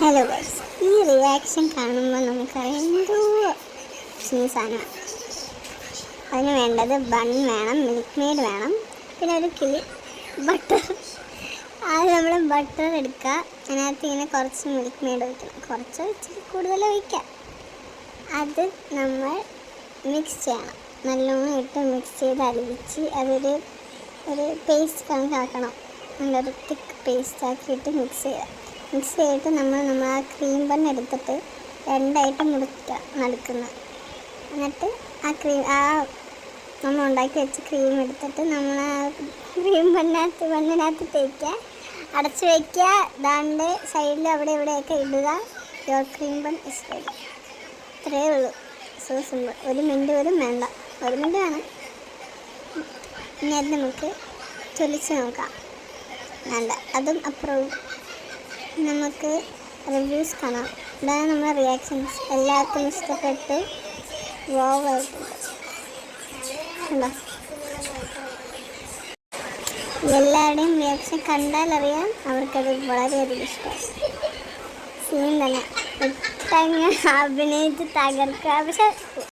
Hello guys, ഈ reaction കാണുമ്പോൾ നമുക്കറിയാം എന്തോ സാധനം. അതിന് വേണ്ടത് ബൺ വേണം, മിൽക്ക് മെയ്ഡ് വേണം, പിന്നെ ഒരു കിളി ബട്ടർ. ആദ്യം നമ്മൾ ബട്ടർ എടുക്കുക, അതിനകത്ത് ഇങ്ങനെ കുറച്ച് മിൽക്ക് മെയ്ഡ് ഒഴിക്കണം, കുറച്ച് ഇച്ചിരി കൂടുതൽ ഒഴിക്കാം. അത് നമ്മൾ മിക്സ് ചെയ്യണം, നല്ലോണം ഇട്ട് മിക്സ് ചെയ്ത് അലിയിച്ച് അതൊരു പേസ്റ്റ് കണക്കാക്കണം. നല്ലൊരു തിക്ക് പേസ്റ്റ് ആക്കിയിട്ട് മിക്സ് ചെയ്തിട്ട് നമ്മൾ ആ ക്രീം ബൺ എടുത്തിട്ട് രണ്ടായിട്ട് മുറിക്കുക നടുക്കുന്നത്. എന്നിട്ട് ആ നമ്മൾ ഉണ്ടാക്കി വെച്ച ക്രീം എടുത്തിട്ട് നമ്മൾ ആ ക്രീം ബണ്ണിനകത്ത് തേക്കുക, അടച്ച് വയ്ക്കുക. ദാണ്ട് സൈഡിൽ അവിടെ ഇവിടെയൊക്കെ ഇടുക. Your cream bun is ready. ഇത്രയേ ഉള്ളൂ, സോ സിമ്പിൾ. ഒരു മിനിറ്റ് പോലും വേണ്ട, ഒരു മിനിറ്റ് വേണം. ഇനി അത് നമുക്ക് ചൊലിച്ച് നോക്കാം. വേണ്ട, അതും അപ്രൂവ്. നമുക്ക് റിവ്യൂസ് കാണാം. ഇതാണ് നമ്മുടെ റിയാക്ഷൻസ്. എല്ലാവർക്കും ഇഷ്ടപ്പെട്ട് വാവായിട്ടുണ്ട്. എല്ലാവരുടെയും റിയാക്ഷൻ കണ്ടാൽ അറിയാം അവർക്കത് വളരെയധികം ഇഷ്ടമായി. സീൻ തന്നെ ഇട്ടങ്ങ് അഭിനയിച്ച് തകർക്കുക. പക്ഷെ